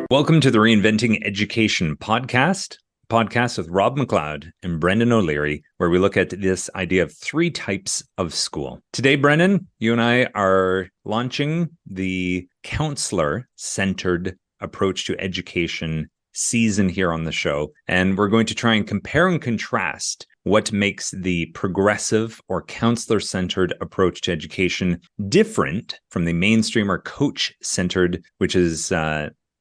Welcome to the Reinventing Education podcast with Rob McLeod and Brendan O'Leary, where we look at this idea of three types of school. Today, Brendan, you and I are launching the counselor-centred approach to education season here on the show. And we're going to try and compare and contrast what makes the progressive or counselor-centered approach to education different from the mainstream or coach-centered, which is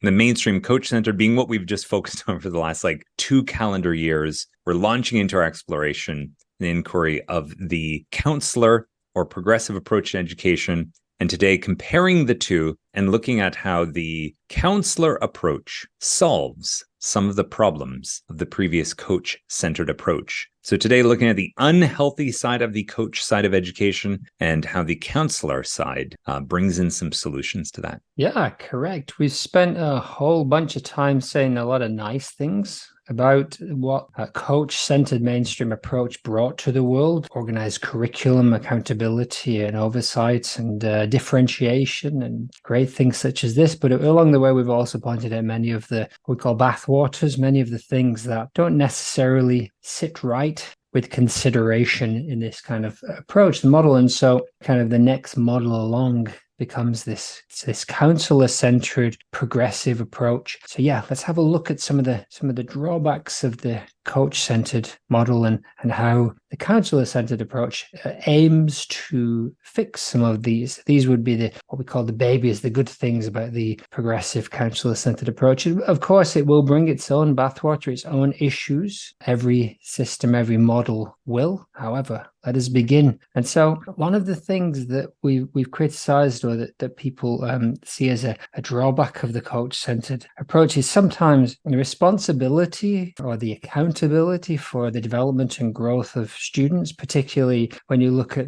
the mainstream coach-centered being what we've just focused on for the last 2 calendar years. We're launching into our exploration and inquiry of the counselor or progressive approach to education. And today, comparing the two and looking at how the counselor approach solves some of the problems of the previous coach-centered approach. So today, looking at the unhealthy side of the coach side of education and how the counselor side brings in some solutions to that. Yeah, correct. We've spent a whole bunch of time saying a lot of nice things about what a coach-centered mainstream approach brought to the world: organized curriculum, accountability and oversight, and differentiation, and great things such as this. But along the way, we've also pointed out many of what we call bathwaters, many of the things that don't necessarily sit right with consideration in this kind of approach, the model. And so kind of the next model along becomes this counselor-centered progressive approach. So yeah, let's have a look at some of the drawbacks of the coach-centered model and how the counselor-centered approach aims to fix some of these. These would be what we call the babies, the good things about the progressive counselor-centered approach. Of course, it will bring its own bathwater, its own issues. Every system, every model will. However, let us begin. And so one of the things that we've criticized, or that people see as a drawback of the coach-centered approach, is sometimes the responsibility or the accountability for the development and growth of students, particularly when you look at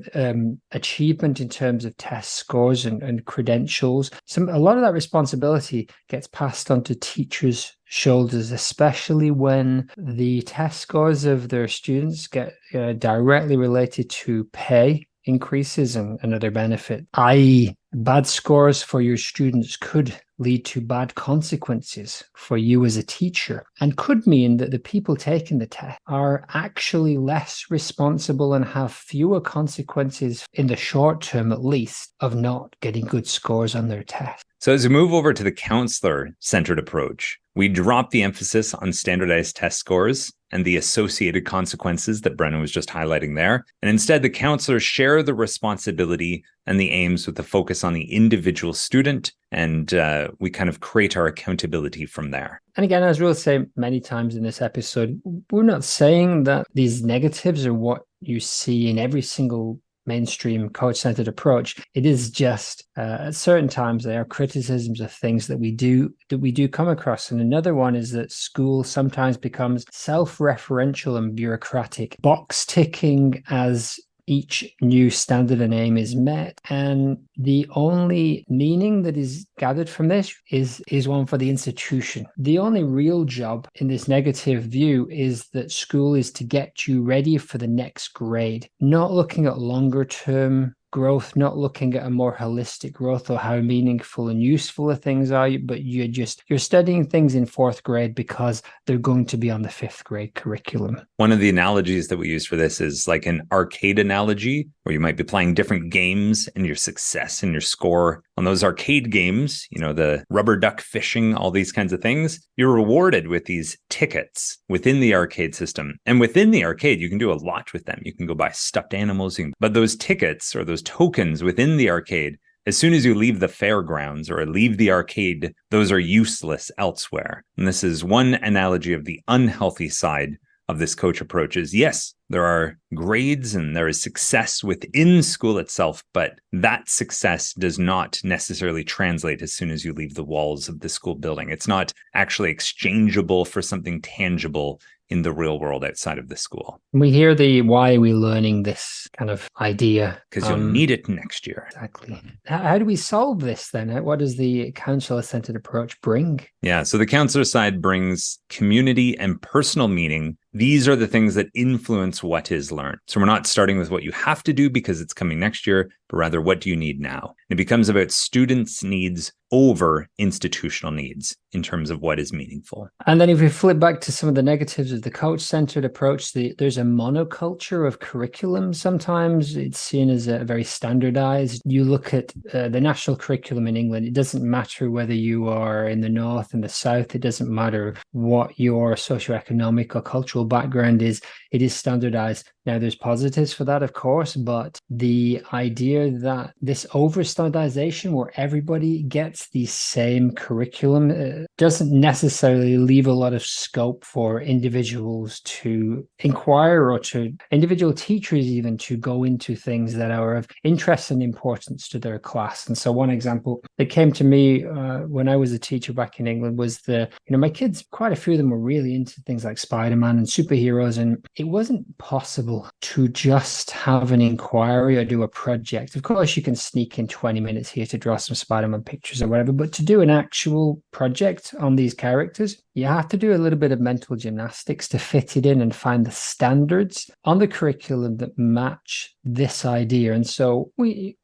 achievement in terms of test scores and credentials. A lot of that responsibility gets passed on to teachers' shoulders, especially when the test scores of their students get directly related to pay increases and other benefit, i.e. bad scores for your students could lead to bad consequences for you as a teacher, and could mean that the people taking the test are actually less responsible and have fewer consequences in the short term, at least, of not getting good scores on their test. So as we move over to the counselor-centered approach, we drop the emphasis on standardized test scores and the associated consequences that Brennan was just highlighting there. And instead, the counselors share the responsibility and the aims with the focus on the individual student, and we kind of create our accountability from there. And again, as we'll say many times in this episode, we're not saying that these negatives are what you see in every single mainstream coach-centered approach. It is just at certain times there are criticisms of things that we do come across. And another one is that school sometimes becomes self-referential and bureaucratic, box ticking as each new standard and aim is met. And the only meaning that is gathered from this is one for the institution. The only real job in this negative view is that school is to get you ready for the next grade, not looking at longer term growth, not looking at a more holistic growth or how meaningful and useful the things are, but you're studying things in 4th grade because they're going to be on the 5th grade curriculum. One of the analogies that we use for this is like an arcade analogy, where you might be playing different games and your success and your score on those arcade games, the rubber duck fishing, all these kinds of things, you're rewarded with these tickets within the arcade system. And within the arcade, you can do a lot with them. You can go buy stuffed animals, but those tickets or those tokens within the arcade, as soon as you leave the fairgrounds or leave the arcade, those are useless elsewhere. And this is one analogy of the unhealthy side of this coach approach is, yes, there are grades and there is success within school itself, but that success does not necessarily translate as soon as you leave the walls of the school building. It's not actually exchangeable for something tangible in the real world outside of the school. We hear why are we learning this kind of idea? Because you'll need it next year. Exactly. How do we solve this then? What does the counselor-centered approach bring? Yeah, so the counselor side brings community and personal meaning these are the things that influence what is learned. So we're not starting with what you have to do because it's coming next year, but rather what do you need now? It becomes about students' needs over institutional needs in terms of what is meaningful. And then if we flip back to some of the negatives of the coach-centered approach, there's a monoculture of curriculum. Sometimes it's seen as a very standardized. You look at the national curriculum in England, it doesn't matter whether you are in the north and the south, it doesn't matter what your socioeconomic or cultural background is, it is standardized. Now, there's positives for that, of course, but the idea that this over-standardization where everybody gets the same curriculum doesn't necessarily leave a lot of scope for individuals to inquire or to individual teachers even to go into things that are of interest and importance to their class. And so one example that came to me when I was a teacher back in England was my kids, quite a few of them were really into things like Spider-Man and superheroes, and it wasn't possible to just have an inquiry or do a project. Of course, you can sneak in 20 minutes here to draw some Spider-Man pictures or whatever, but to do an actual project on these characters, you have to do a little bit of mental gymnastics to fit it in and find the standards on the curriculum that match this idea. And so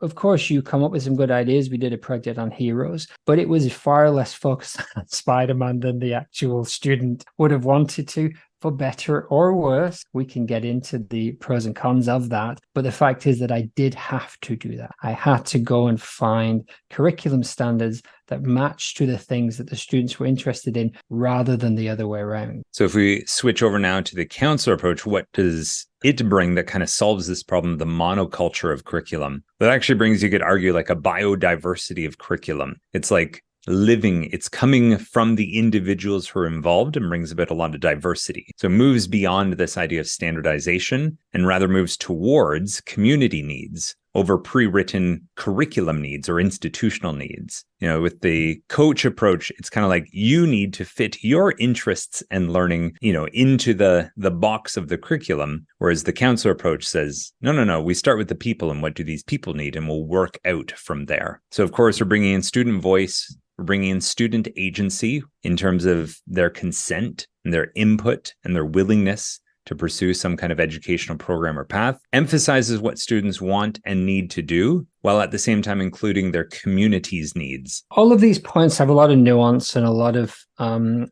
of course, you come up with some good ideas. We did a project on heroes, but it was far less focused on Spider-Man than the actual student would have wanted to. For better or worse, we can get into the pros and cons of that. But the fact is that I did have to do that. I had to go and find curriculum standards that matched to the things that the students were interested in rather than the other way around. So if we switch over now to the counselor approach, what does it bring that kind of solves this problem, the monoculture of curriculum? That actually brings, you could argue, like a biodiversity of curriculum. It's like living, it's coming from the individuals who are involved and brings about a lot of diversity. So it moves beyond this idea of standardization and rather moves towards community needs over pre-written curriculum needs or institutional needs. With the coach approach, it's kind of like you need to fit your interests and learning, into the box of the curriculum. Whereas the counselor approach says, no, we start with the people and what do these people need, and we'll work out from there. So of course, we're bringing in student voice, we're bringing in student agency in terms of their consent and their input and their willingness to pursue some kind of educational program or path, emphasizes what students want and need to do, while at the same time including their community's needs. All of these points have a lot of nuance and a lot of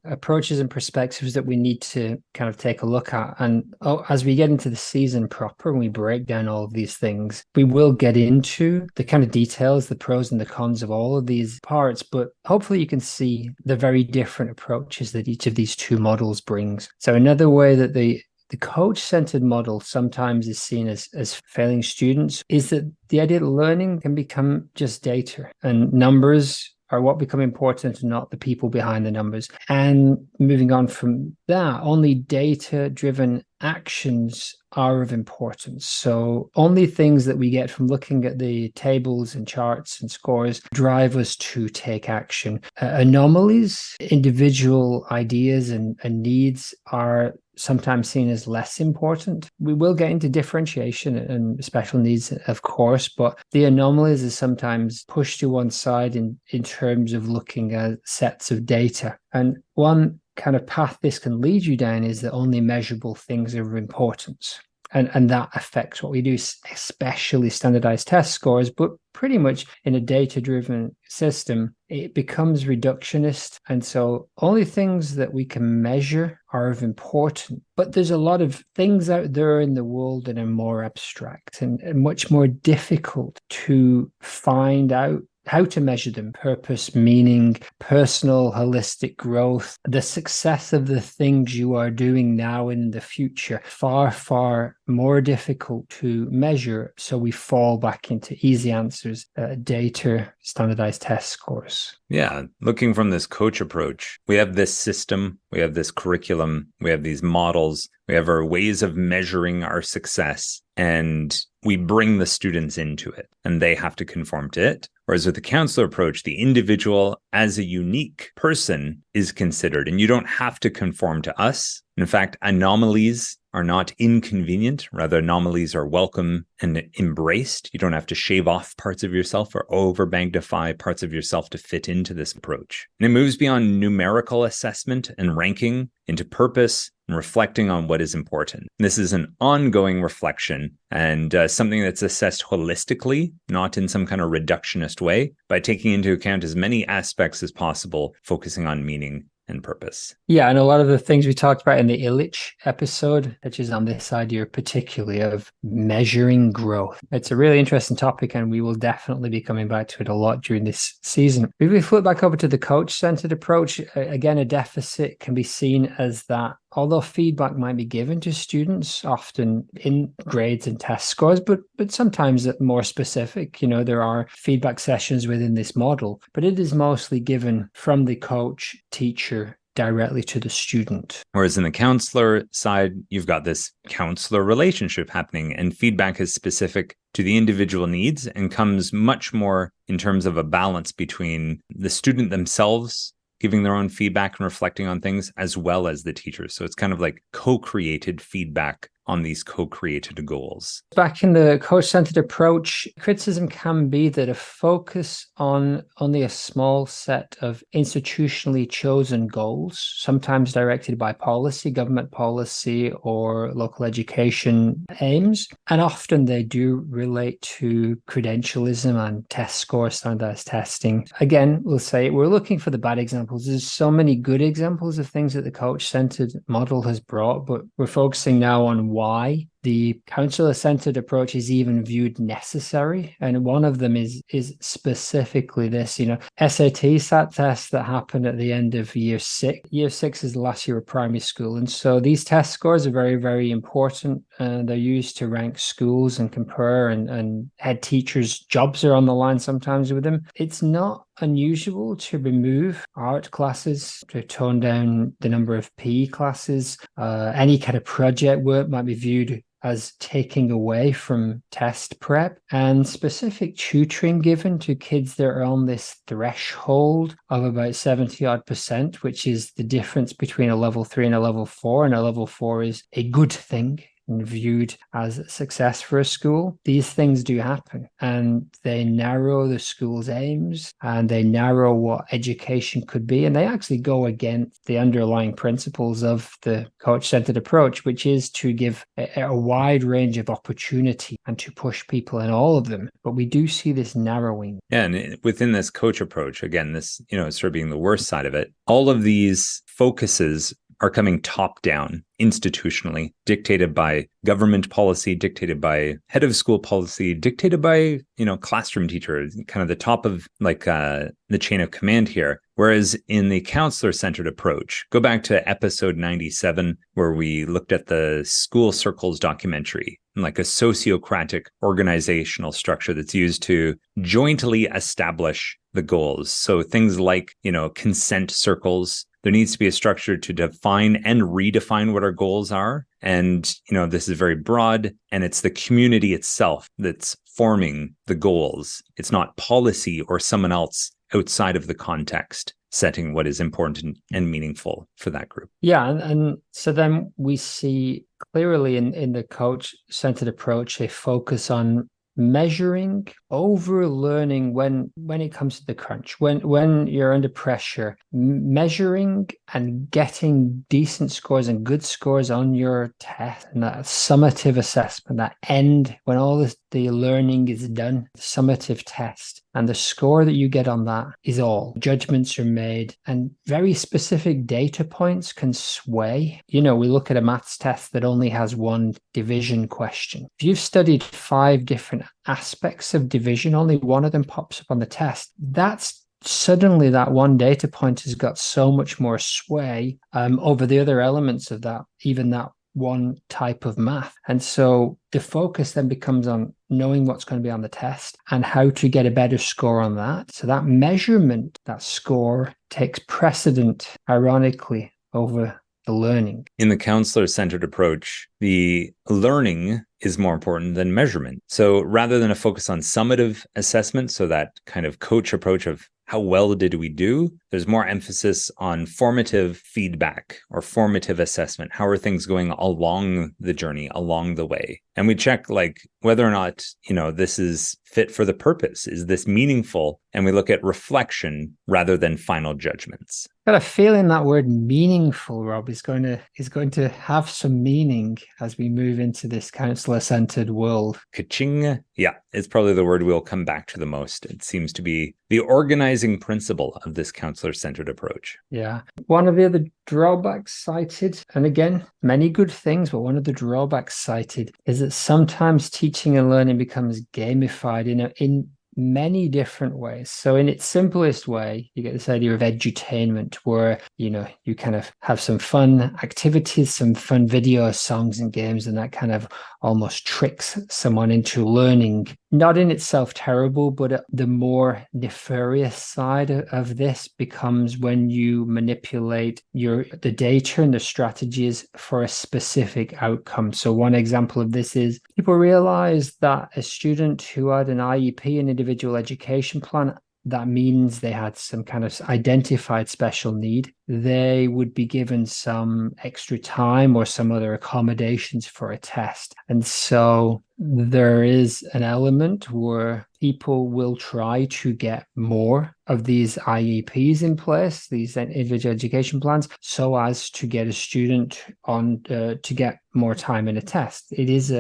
approaches and perspectives that we need to kind of take a look at. And as we get into the season proper and we break down all of these things, we will get into the kind of details, the pros and the cons of all of these parts. But hopefully you can see the very different approaches that each of these two models brings. So another way that the coach-centered model sometimes is seen as failing students is that the idea that learning can become just data, and numbers are what become important and not the people behind the numbers. And moving on from that, only data-driven actions are of importance. So only things that we get from looking at the tables and charts and scores drive us to take action. Anomalies, individual ideas and needs are sometimes seen as less important. We will get into differentiation and special needs, of course, but the anomalies is sometimes pushed to one side in terms of looking at sets of data. And one kind of path this can lead you down is that only measurable things are of importance. And that affects what we do, especially standardized test scores, but pretty much in a data-driven system, it becomes reductionist. And so only things that we can measure are of importance. But there's a lot of things out there in the world that are more abstract and much more difficult to find out how to measure them: purpose, meaning, personal, holistic growth, the success of the things you are doing now and in the future. Far, far more difficult to measure. So we fall back into easy answers, data, standardized test scores. Yeah. Looking from this coach approach, we have this system, we have this curriculum, we have these models, we have our ways of measuring our success, and we bring the students into it and they have to conform to it. Whereas with the counselor approach, the individual as a unique person is considered, and you don't have to conform to us. In fact, anomalies are not inconvenient. Rather, anomalies are welcome and embraced. You don't have to shave off parts of yourself or over-magnify parts of yourself to fit into this approach. And it moves beyond numerical assessment and ranking into purpose and reflecting on what is important. This is an ongoing reflection and something that's assessed holistically, not in some kind of reductionist way, by taking into account as many aspects as possible, focusing on meaning and purpose. Yeah, and a lot of the things we talked about in the Illich episode touches on this idea particularly of measuring growth. It's a really interesting topic, and we will definitely be coming back to it a lot during this season. If we flip back over to the coach-centered approach, again, a deficit can be seen as that although feedback might be given to students, often in grades and test scores, but sometimes more specific. There are feedback sessions within this model, but it is mostly given from the coach, teacher, directly to the student. Whereas in the counselor side, you've got this counselor relationship happening, and feedback is specific to the individual needs and comes much more in terms of a balance between the student themselves giving their own feedback and reflecting on things, as well as the teachers. So it's kind of like co-created feedback on these co-created goals. Back in the coach-centered approach, criticism can be that a focus on only a small set of institutionally chosen goals, sometimes directed by policy, government policy, or local education aims, and often they do relate to credentialism and test score, standardized testing. Again, we'll say we're looking for the bad examples. There's so many good examples of things that the coach-centered model has brought, but we're focusing now on why the counsellor-centred approach is even viewed necessary. And one of them is specifically this, SAT SAT tests that happen at the end of year 6. Year 6 is the last year of primary school. And so these test scores are very, very important. They're used to rank schools and compare, and head teachers' jobs are on the line sometimes with them. It's not unusual to remove art classes, to tone down the number of PE classes. Any kind of project work might be viewed as taking away from test prep, and specific tutoring given to kids that are on this threshold of about 70% which is the difference between a level 3 and a level 4. And a level 4 is a good thing and viewed as a success for a school. These things do happen, and they narrow the school's aims, and they narrow what education could be, and they actually go against the underlying principles of the coach-centered approach, which is to give a wide range of opportunity and to push people in all of them. But we do see this narrowing. Yeah, and within this coach approach, again, this sort of being the worst side of it, all of these focuses are coming top down institutionally, dictated by government policy, dictated by head of school policy, dictated by, classroom teacher, kind of the top of the chain of command here. Whereas in the counselor-centered approach, go back to episode 97, where we looked at the School Circles documentary, like a sociocratic organizational structure that's used to jointly establish the goals. So things like, consent circles. There needs to be a structure to define and redefine what our goals are. And, this is very broad, and it's the community itself that's forming the goals. It's not policy or someone else outside of the context setting what is important and meaningful for that group. Yeah. And so then we see clearly in the coach-centered approach, a focus on measuring over learning when it comes to the crunch, when you're under pressure, measuring and getting decent scores and good scores on your test, and that summative assessment, that end when all the learning is done, the summative test. And the score that you get on that is all. Judgments are made, and very specific data points can sway. We look at a maths test that only has one division question. If you've studied 5 different aspects of division, only one of them pops up on the test. That's suddenly that one data point has got so much more sway over the other elements of that, even that one type of math. And so the focus then becomes on knowing what's going to be on the test and how to get a better score on that. So that measurement, that score, takes precedent, ironically, over the learning. In the counselor-centered approach, the learning is more important than measurement. So rather than a focus on summative assessment, so that kind of coach approach of how well did we do? There's more emphasis on formative feedback or formative assessment. How are things going along the journey, along the way? And we check like whether or not, this is fit for the purpose. Is this meaningful? And we look at reflection rather than final judgments. Got a feeling that word meaningful, Rob, is going to have some meaning as we move into this counselor-centred world. Ka-ching. Yeah, it's probably the word we'll come back to the most. It seems to be the organizing principle of this counselor-centred approach. Yeah. One of the other drawbacks cited, and again, many good things, but one of the drawbacks cited is that sometimes teaching and learning becomes gamified in many different ways. So in its simplest way, you get this idea of edutainment, where you kind of have some fun activities, some fun videos, songs and games, and that kind of almost tricks someone into learning. Not in itself terrible, but the more nefarious side of this becomes when you manipulate the data and the strategies for a specific outcome. So one example of this is people realize that a student who had an IEP, an individual education plan, that means they had some kind of identified special need, they would be given some extra time or some other accommodations for a test. And so there is an element where people will try to get more of these IEPs in place, these individual education plans, so as to get a student on to get more time in a test. It is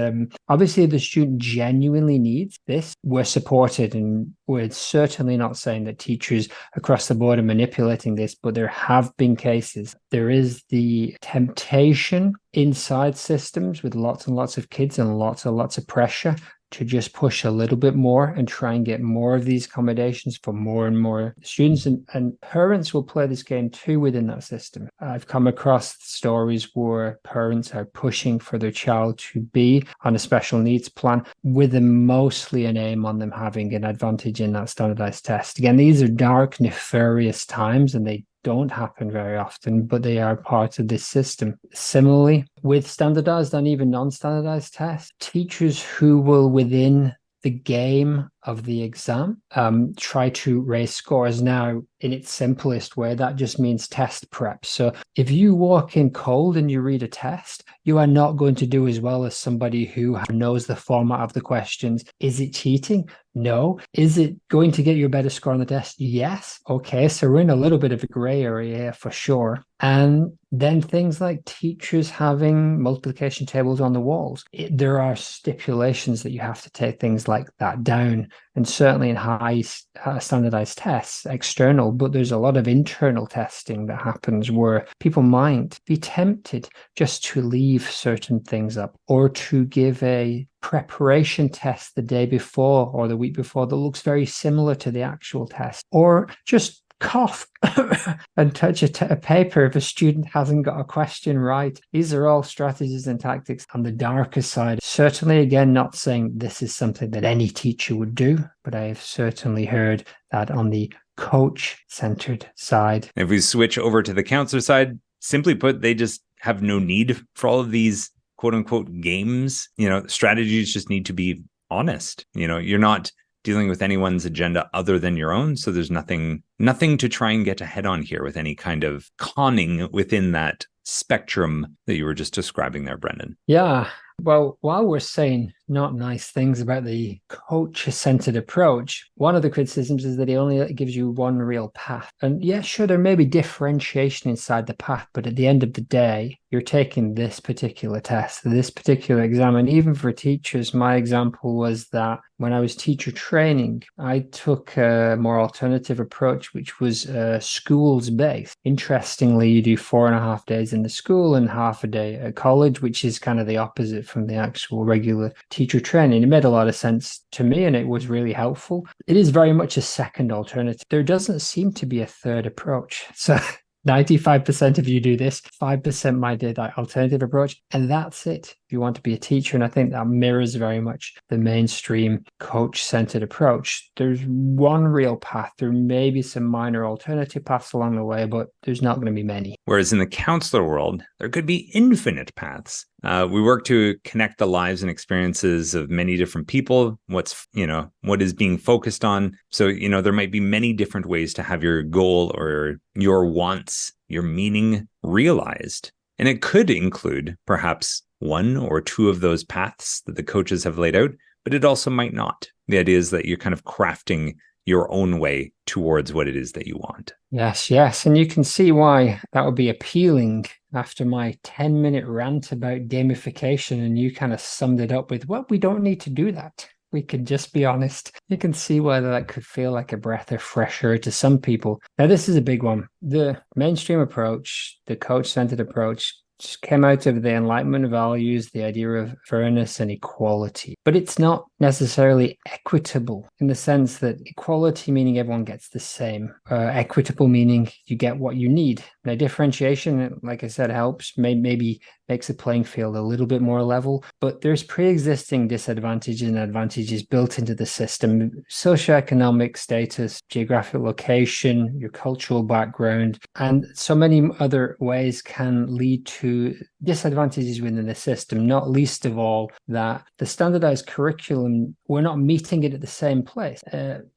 obviously the student genuinely needs this. We're supported, and we're certainly not saying that teachers across the board are manipulating this, but there have been cases. There is the temptation inside systems with lots and lots of kids and lots of pressure to just push a little bit more and try and get more of these accommodations for more and more students. And parents will play this game too within that system. I've come across stories where parents are pushing for their child to be on a special needs plan with mostly an aim on them having an advantage in that standardized test. Again, these are dark, nefarious times, and they don't happen very often, but they are part of this system. Similarly, with standardized and even non-standardized tests, teachers who will, within the game of the exam, try to raise scores. Now, in its simplest way, that just means test prep. So if you walk in cold and you read a test, you are not going to do as well as somebody who knows the format of the questions. Is it cheating? No. Is it going to get you a better score on the test? Yes. Okay, so we're in a little bit of a gray area here for sure. And then things like teachers having multiplication tables on the walls. There are stipulations that you have to take things like that down. And certainly in high standardized tests, external, but there's a lot of internal testing that happens where people might be tempted just to leave certain things up, or to give a preparation test the day before or the week before that looks very similar to the actual test, or just cough and touch a paper if a student hasn't got a question right. These are all strategies and tactics on the darker side. Certainly, again, not saying this is something that any teacher would do, but I have certainly heard that on the coach-centered side. If we switch over to the counselor side, simply put, they just have no need for all of these quote unquote games. Strategies just need to be honest. You're not dealing with anyone's agenda other than your own. So there's nothing to try and get ahead on here with any kind of conning within that spectrum that you were just describing there, Brendan. Yeah. Well, while we're saying not nice things about the coach-centered approach, one of the criticisms is that it only gives you one real path. And yeah, sure, there may be differentiation inside the path, but at the end of the day, you're taking this particular test, this particular exam. And even for teachers, my example was that when I was teacher training, I took a more alternative approach, which was schools-based. Interestingly, you do 4.5 days in the school and half a day at college, which is kind of the opposite from the actual regular teacher training. It made a lot of sense to me, and it was really helpful. It is very much a second alternative. There doesn't seem to be a third approach. So 95% of you do this, 5% might do that alternative approach, and that's it if you want to be a teacher. And I think that mirrors very much the mainstream coach-centered approach. There's one real path. There may be some minor alternative paths along the way, but there's not going to be many. Whereas in the counselor world, there could be infinite paths. We work to connect the lives and experiences of many different people. What is being focused on. So, there might be many different ways to have your goal or your wants, your meaning realized. And it could include perhaps one or two of those paths that the coaches have laid out, but it also might not. The idea is that you're kind of crafting your own way towards what it is that you want. Yes. And you can see why that would be appealing after my 10-minute rant about gamification. And you kind of summed it up with, well, we don't need to do that. We could just be honest. You can see whether that could feel like a breath of fresh air to some people. Now, this is a big one. The mainstream approach, the coach-centered approach, came out of the Enlightenment values, the idea of fairness and equality. But it's not necessarily equitable in the sense that equality meaning everyone gets the same. Equitable meaning you get what you need. Now, differentiation, like I said, helps, maybe makes the playing field a little bit more level, but there's pre-existing disadvantages and advantages built into the system. Socioeconomic status, geographic location, your cultural background, and so many other ways can lead to disadvantages within the system, not least of all that the standardized curriculum, we're not meeting it at the same place.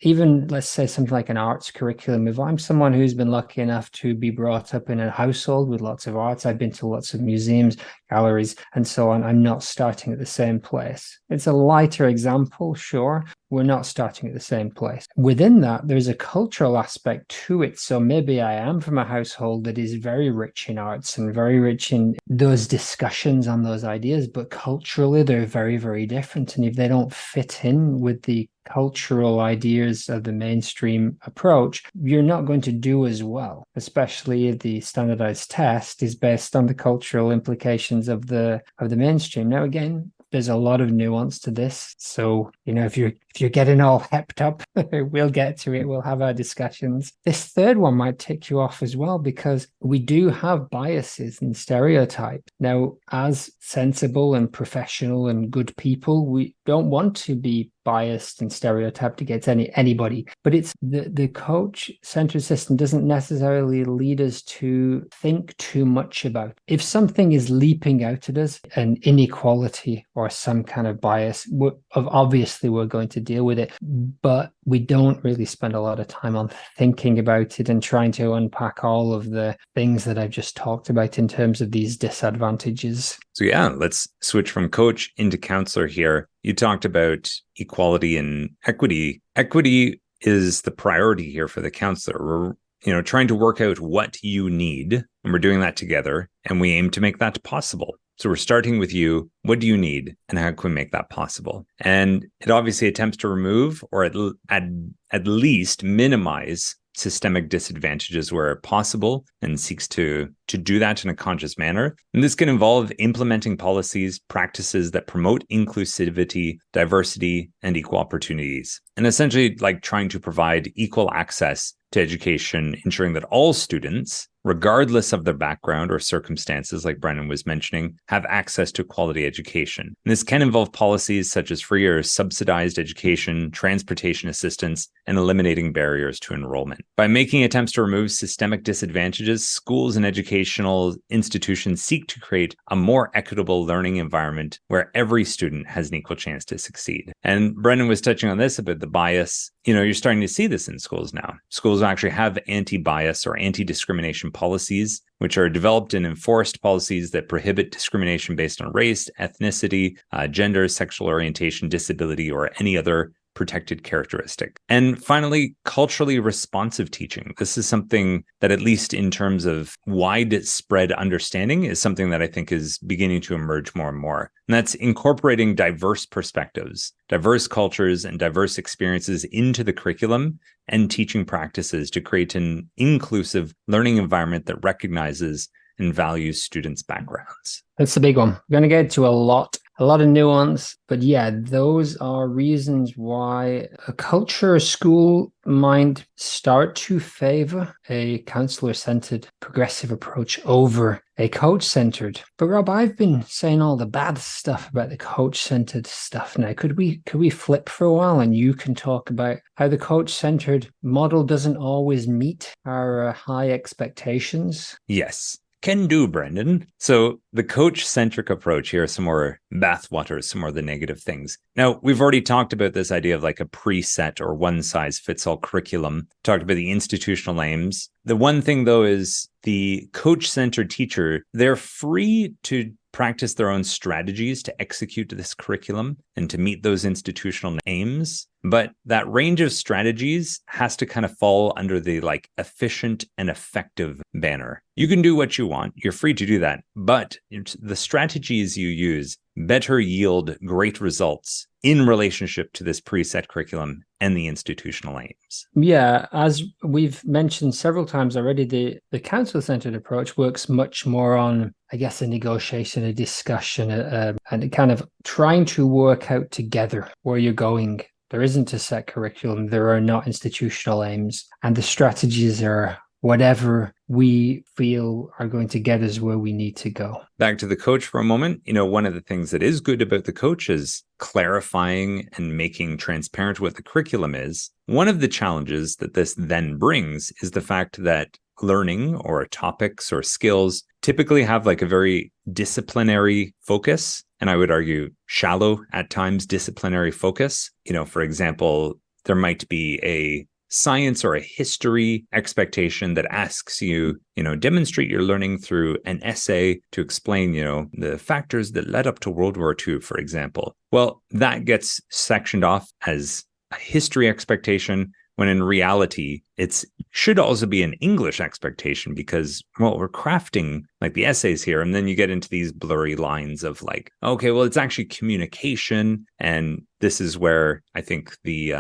Even let's say something like an arts curriculum, if I'm someone who's been lucky enough to be brought up in a household with lots of arts, I've been to lots of museums, galleries, and so on, I'm not starting at the same place. It's a lighter example, sure. We're not starting at the same place. Within that, there's a cultural aspect to it. So maybe I am from a household that is very rich in arts and very rich in those discussions on those ideas, but culturally they're very, very different. And if they don't fit in with the cultural ideas of the mainstream approach, you're not going to do as well, especially if the standardized test is based on the cultural implications of the mainstream. Now, again, there's a lot of nuance to this. So, if you're getting all hepped up, we'll get to it. We'll have our discussions. This third one might tick you off as well, because we do have biases and stereotypes. Now, as sensible and professional and good people, we don't want to be biased and stereotyped against anybody, but it's the coach-centered system doesn't necessarily lead us to think too much about it. If something is leaping out at us, an inequality or some kind of bias, obviously we're going to deal with it, but we don't really spend a lot of time on thinking about it and trying to unpack all of the things that I've just talked about in terms of these disadvantages. So let's switch from coach into counselor here. You talked about equality and equity. Equity is the priority here for the counselor. We're trying to work out what you need, and we're doing that together, and we aim to make that possible. So we're starting with you. What do you need, and how can we make that possible? And it obviously attempts to remove or at least minimize systemic disadvantages where possible, and seeks to do that in a conscious manner. And this can involve implementing policies, practices that promote inclusivity, diversity, and equal opportunities. And essentially like trying to provide equal access to education, ensuring that all students, regardless of their background or circumstances, like Brennan was mentioning, have access to quality education. And this can involve policies such as free or subsidized education, transportation assistance, and eliminating barriers to enrollment. By making attempts to remove systemic disadvantages, schools and educational institutions seek to create a more equitable learning environment where every student has an equal chance to succeed. And Brennan was touching on this about the bias. You're starting to see this in schools now. Schools actually have anti-bias or anti-discrimination policies, which are developed and enforced policies that prohibit discrimination based on race, ethnicity, gender, sexual orientation, disability, or any other protected characteristic. And finally, culturally responsive teaching. This is something that, at least in terms of widespread understanding, is something that I think is beginning to emerge more and more. And that's incorporating diverse perspectives, diverse cultures, and diverse experiences into the curriculum and teaching practices to create an inclusive learning environment that recognizes and values students' backgrounds. That's the big one. We're going to get to a lot of nuance, but those are reasons why a culture, a school might start to favor a counselor-centered progressive approach over a coach-centered. But Rob, I've been saying all the bad stuff about the coach-centered stuff now. Could we flip for a while and you can talk about how the coach-centered model doesn't always meet our high expectations? Yes. Can do, Brendan. So the coach-centric approach, here are some more bathwaters, some more of the negative things. Now, we've already talked about this idea of like a preset or one-size-fits-all curriculum, talked about the institutional aims. The one thing, though, is the coach-centered teacher, they're free to practice their own strategies to execute this curriculum and to meet those institutional aims. But that range of strategies has to kind of fall under the like efficient and effective banner. You can do what you want. You're free to do that. But the strategies you use better yield great results in relationship to this preset curriculum and the institutional aims. Yeah, as we've mentioned several times already, the counsellor-centred approach works much more on, I guess, a negotiation, a discussion, and kind of trying to work out together where you're going. There isn't a set curriculum. There are not institutional aims. And the strategies are whatever we feel are going to get us where we need to go. Back to the coach for a moment. One of the things that is good about the coach is clarifying and making transparent what the curriculum is. One of the challenges that this then brings is the fact that learning or topics or skills typically have like a very disciplinary focus. And I would argue shallow at times disciplinary focus. For example, there might be a science or a history expectation that asks you, demonstrate your learning through an essay to explain, the factors that led up to World War II, for example. Well, that gets sectioned off as a history expectation, when in reality, it should also be an English expectation because, we're crafting like the essays here. And then you get into these blurry lines of like, okay, well, it's actually communication. And this is where I think the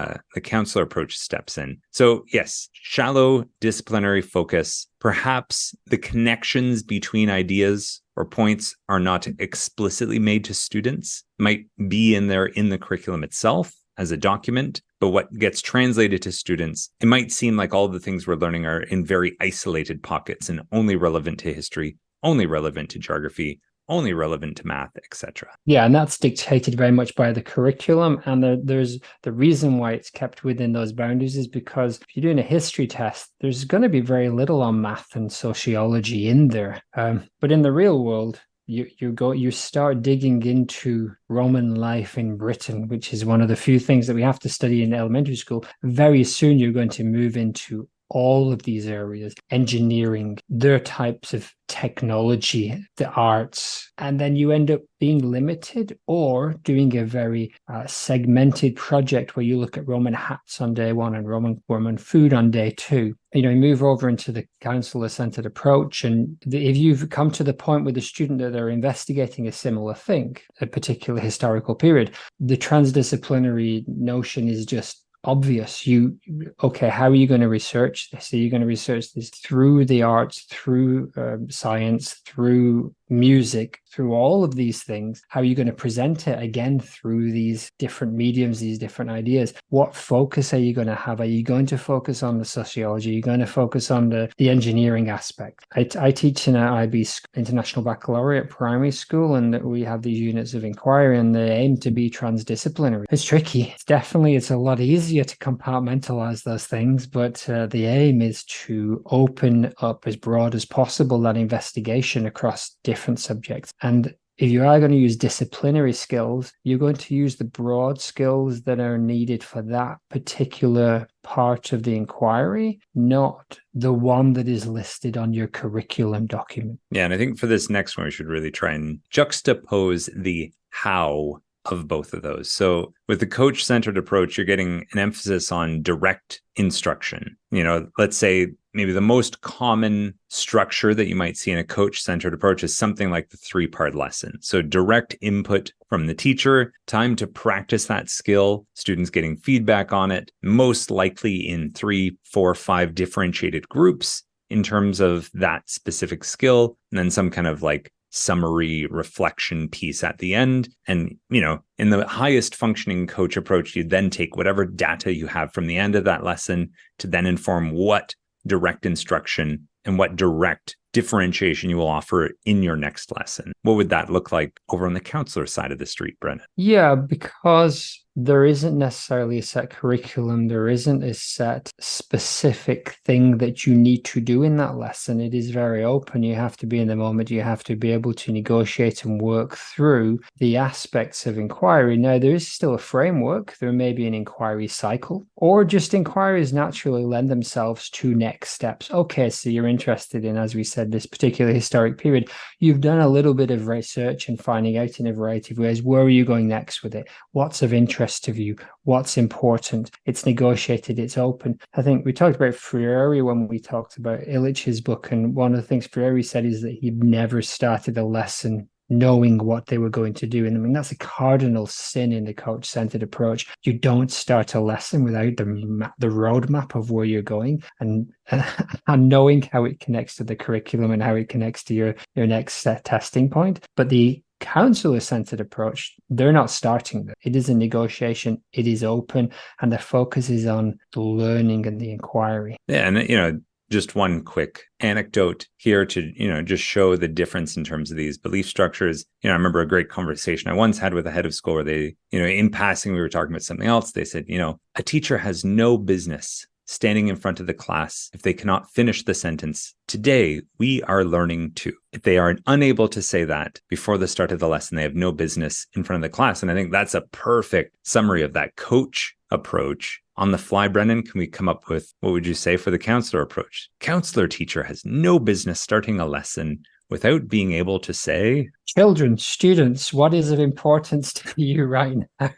counselor approach steps in. So yes, shallow disciplinary focus. Perhaps the connections between ideas or points are not explicitly made to students, might be in there in the curriculum itself as a document, but what gets translated to students, it might seem like all the things we're learning are in very isolated pockets and only relevant to history, only relevant to geography, only relevant to math, etc. Yeah, and that's dictated very much by the curriculum. And there's the reason why it's kept within those boundaries is because if you're doing a history test, there's going to be very little on math and sociology in there. But in the real world, you start digging into Roman life in Britain, which is one of the few things that we have to study in elementary school. Very soon you're going to move into all of these areas, engineering, their types of technology, the arts, and then you end up being limited or doing a very segmented project where you look at Roman hats on day one and Roman food on day two. You move over into the counselor-centred approach, and if you've come to the point with a student that they're investigating a similar thing, a particular historical period, the transdisciplinary notion is just obvious. How are you going to research this? Are you going to research this through the arts, through science, through music, through all of these things? How are you going to present it again through these different mediums, these different ideas? What focus are you going to have? Are you going to focus on the sociology? Are you going to focus on the engineering aspect? I teach in an IB International Baccalaureate primary school, and we have these units of inquiry, and they aim to be transdisciplinary. It's tricky. It's a lot easier to compartmentalize those things, but the aim is to open up as broad as possible that investigation across different subjects. And if you are going to use disciplinary skills, you're going to use the broad skills that are needed for that particular part of the inquiry, not the one that is listed on your curriculum document. Yeah, and I think for this next one, we should really try and juxtapose the how of both of those. So with the coach-centered approach, you're getting an emphasis on direct instruction. Let's say maybe the most common structure that you might see in a coach-centered approach is something like the 3-part lesson. So direct input from the teacher, time to practice that skill, students getting feedback on it, most likely in 3, 4, 5 differentiated groups in terms of that specific skill, and then some kind of like summary reflection piece at the end. And, in the highest functioning coach approach, you then take whatever data you have from the end of that lesson to then inform what direct instruction and what direct differentiation you will offer in your next lesson? What would that look like over on the counselor side of the street, Brennan? Yeah, because there isn't necessarily a set curriculum. There isn't a set specific thing that you need to do in that lesson. It is very open. You have to be in the moment. You have to be able to negotiate and work through the aspects of inquiry. Now, there is still a framework. There may be an inquiry cycle, or just inquiries naturally lend themselves to next steps. Okay, so you're interested in, as we said, this particular historic period. You've done a little bit of research and finding out in a variety of ways, where are you going next with it? What's of interest to you? What's important? It's negotiated, it's open. I think we talked about Freire when we talked about Illich's book, and one of the things Freire said is that he'd never started a lesson knowing what they were going to do. And I mean, that's a cardinal sin in the coach-centered approach. You don't start a lesson without the roadmap of where you're going and knowing how it connects to the curriculum and how it connects to your next testing point. But the counselor-centered approach, they're not starting there. It is a negotiation, it is open, and the focus is on the learning and the inquiry. Yeah, and just one quick anecdote here to, just show the difference in terms of these belief structures. I remember a great conversation I once had with a head of school where they, in passing, we were talking about something else. They said, a teacher has no business standing in front of the class if they cannot finish the sentence, "Today, we are learning to." If they are unable to say that before the start of the lesson, they have no business in front of the class. And I think that's a perfect summary of that coach approach. On the fly, Brennan, can we come up with, what would you say for the counselor approach? Counselor teacher has no business starting a lesson without being able to say, "Children, students, what is of importance to you right now?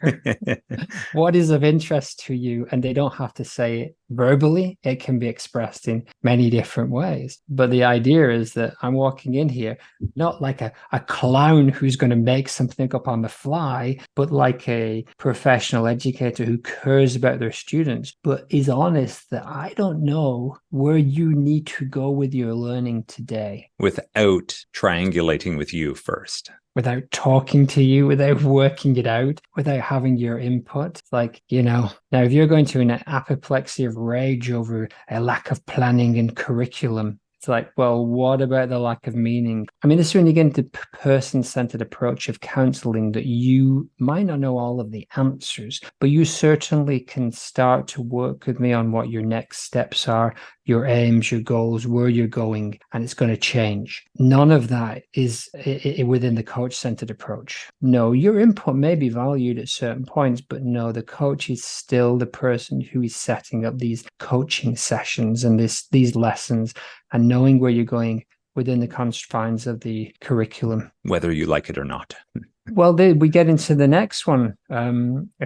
What is of interest to you?" And they don't have to say it verbally. It can be expressed in many different ways. But the idea is that I'm walking in here, not like a clown who's going to make something up on the fly, but like a professional educator who cares about their students, but is honest that I don't know where you need to go with your learning today. Without triangulating with you first. Without talking to you, without working it out, without having your input. It's like, now if you're going to an apoplexy of rage over a lack of planning and curriculum, it's like, well, what about the lack of meaning? I mean, this is when you get into person-centered approach of counseling, that you might not know all of the answers, but you certainly can start to work with me on what your next steps are, your aims, your goals, where you're going, and it's going to change. None of that is within the coach-centered approach. No, your input may be valued at certain points, but no, the coach is still the person who is setting up these coaching sessions and these lessons and knowing where you're going within the confines of the curriculum. Whether you like it or not. Well, we get into the next one.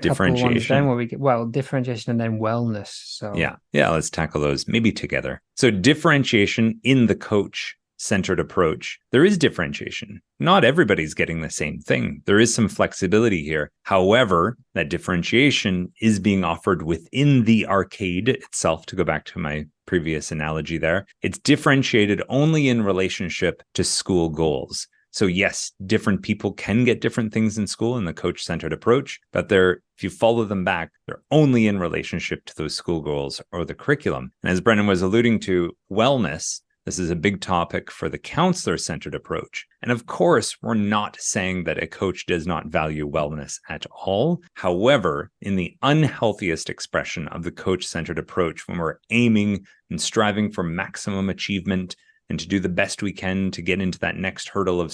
Differentiation. Then where we get, differentiation and then wellness. So yeah, let's tackle those maybe together. So differentiation in the coach-centered approach. There is differentiation. Not everybody's getting the same thing. There is some flexibility here. However, that differentiation is being offered within the arcade itself, to go back to my previous analogy there. It's differentiated only in relationship to school goals. So yes, different people can get different things in school in the coach-centered approach, but if you follow them back, they're only in relationship to those school goals or the curriculum. And as Brennan was alluding to, wellness, this is a big topic for the counselor-centered approach. And of course, we're not saying that a coach does not value wellness at all. However, in the unhealthiest expression of the coach-centered approach, when we're aiming and striving for maximum achievement and to do the best we can to get into that next hurdle of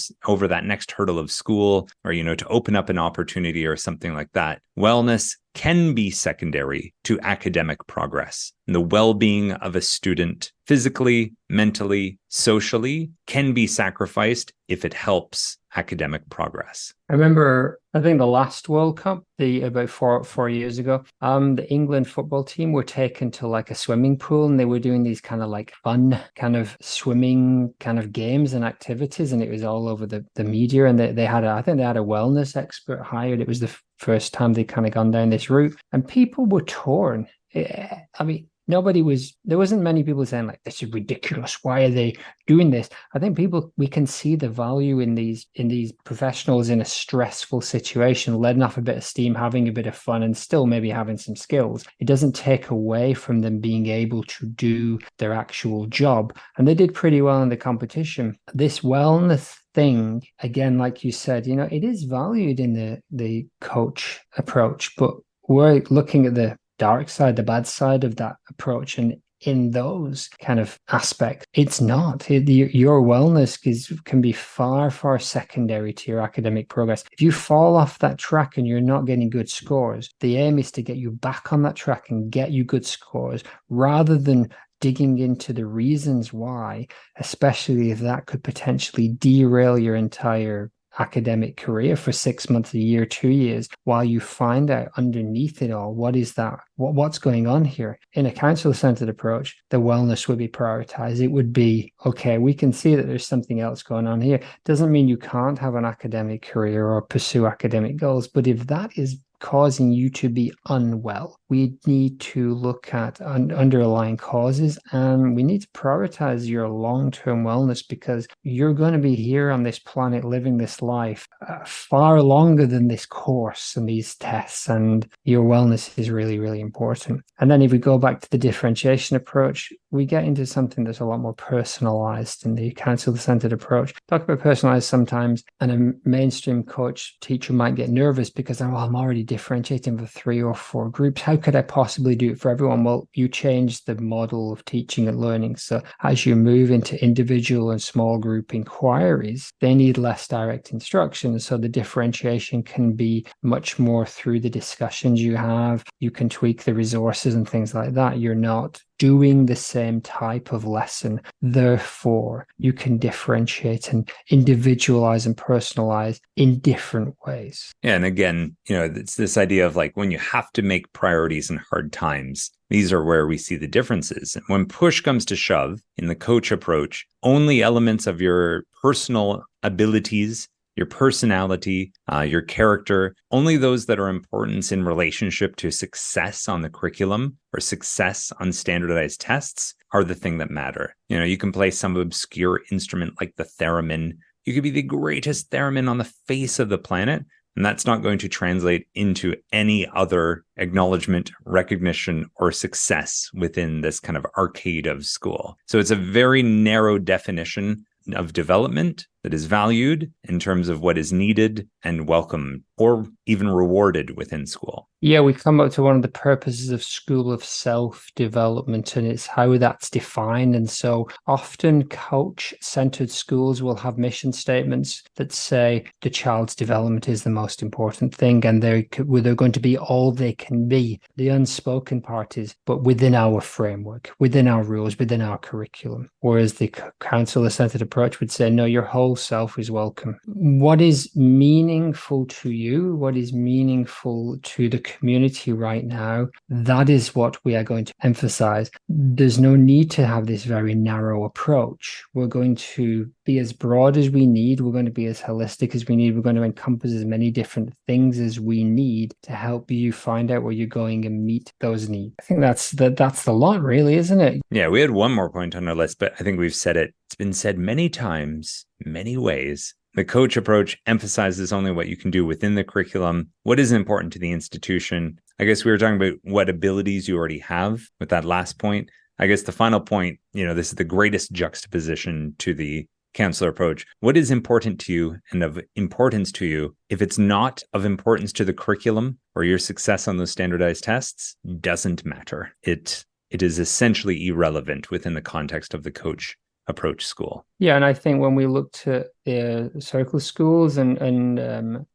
school, or, to open up an opportunity or something like that, wellness can be secondary to academic progress. And the well-being of a student physically, mentally, socially can be sacrificed if it helps academic progress. I remember, I think the last World Cup, about four years ago, the England football team were taken to like a swimming pool, and they were doing these kind of like fun kind of swimming kind of games and activities, and it was all over the media. And they had I think they had a wellness expert hired. It was the first time they kind of gone down this route, and people were torn. I mean, there wasn't many people saying like, this is ridiculous. Why are they doing this? I think we can see the value in these professionals in a stressful situation, letting off a bit of steam, having a bit of fun, and still maybe having some skills. It doesn't take away from them being able to do their actual job. And they did pretty well in the competition. This wellness thing, again, like you said, it is valued in the coach approach, but we're looking at the dark side, the bad side of that approach. And in those kind of aspects, it's not. Your wellness can be far, far secondary to your academic progress. If you fall off that track and you're not getting good scores, the aim is to get you back on that track and get you good scores rather than digging into the reasons why, especially if that could potentially derail your entire academic career for 6 months, a year, 2 years, while you find out underneath it all, what's going on here. In a counsellor-centred approach, the wellness would be prioritized. It would be, okay, we can see that there's something else going on here. Doesn't mean you can't have an academic career or pursue academic goals, but if that is causing you to be unwell, we need to look at underlying causes, and we need to prioritize your long-term wellness, because you're going to be here on this planet living this life far longer than this course and these tests, and your wellness is really, really important. And then if we go back to the differentiation approach, we get into something that's a lot more personalized in the counsellor-centred approach. Talk about personalized sometimes, and a mainstream coach teacher might get nervous because I'm already differentiating for 3 or 4 groups. How could I possibly do it for everyone? Well, you change the model of teaching and learning. So as you move into individual and small group inquiries, they need less direct instruction. So the differentiation can be much more through the discussions you have. You can tweak the resources and things like that. You're not doing the same type of lesson. Therefore, you can differentiate and individualize and personalize in different ways. Yeah. And again, it's this idea of like when you have to make priorities in hard times, these are where we see the differences. And when push comes to shove in the coach approach, only elements of your personal abilities, your personality, your character, only those that are important in relationship to success on the curriculum or success on standardized tests are the thing that matter. You can play some obscure instrument like the theremin. You could be the greatest theremin on the face of the planet, and that's not going to translate into any other acknowledgement, recognition, or success within this kind of arcade of school. So it's a very narrow definition of development that is valued in terms of what is needed and welcomed or even rewarded within school. Yeah, we come up to one of the purposes of school of self-development, and it's how that's defined. And so often coach-centered schools will have mission statements that say the child's development is the most important thing, and they're going to be all they can be. The unspoken part is, but within our framework, within our rules, within our curriculum. Whereas the counsellor-centered approach would say, no, your whole self is welcome. What is meaningful to you? What is meaningful to the community right now? That is what we are going to emphasize. There's no need to have this very narrow approach. We're going to be as broad as we need. We're going to be as holistic as we need. We're going to encompass as many different things as we need to help you find out where you're going and meet those needs. I think that's the lot, really, isn't it? Yeah, we had one more point on our list, but I think we've said it. It's been said many times, many ways. The coach approach emphasizes only what you can do within the curriculum, what is important to the institution. I guess we were talking about what abilities you already have with that last point. I guess the final point, this is the greatest juxtaposition to the counselor approach. What is important to you and of importance to you? If it's not of importance to the curriculum or your success on those standardized tests, doesn't matter. It is essentially irrelevant within the context of the coach approach school. Yeah, and I think when we looked at the circle schools and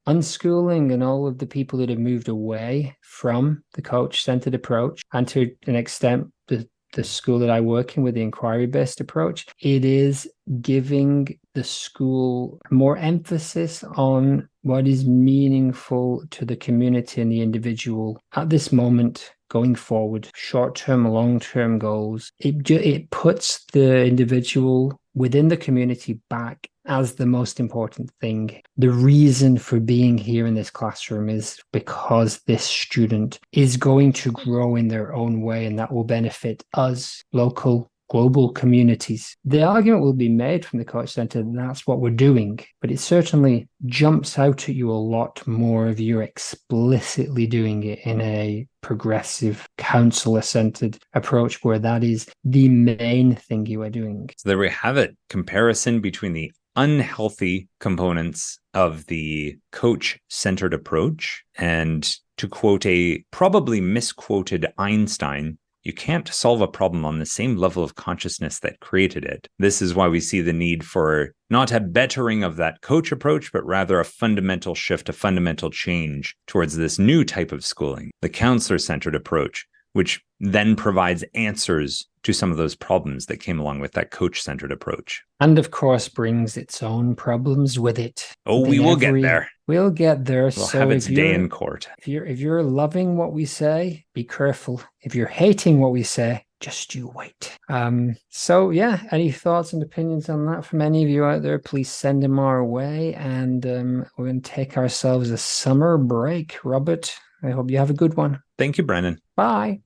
unschooling and all of the people that have moved away from the coach-centered approach, and to an extent the school that I work in with the inquiry-based approach, it is giving the school more emphasis on what is meaningful to the community and the individual at this moment. Going forward, short-term, long-term goals, it puts the individual within the community back as the most important thing. The reason for being here in this classroom is because this student is going to grow in their own way, and that will benefit us, local, global communities. The argument will be made from the coach-centered, and that's what we're doing, but it certainly jumps out at you a lot more if you're explicitly doing it in a progressive, counsellor-centered approach where that is the main thing you are doing. So there we have it. Comparison between the unhealthy components of the coach-centered approach. And to quote a probably misquoted Einstein, you can't solve a problem on the same level of consciousness that created it. This is why we see the need for not a bettering of that coach approach, but rather a fundamental shift, a fundamental change towards this new type of schooling, the counselor-centered approach, which then provides answers to some of those problems that came along with that coach-centered approach. And of course brings its own problems with it. Oh, we will get there. We'll get there. We'll have its day in court. If you're loving what we say, be careful. If you're hating what we say, just you wait. So yeah, any thoughts and opinions on that from any of you out there, please send them our way. And we're going to take ourselves a summer break. Robert, I hope you have a good one. Thank you, Brennan. Bye.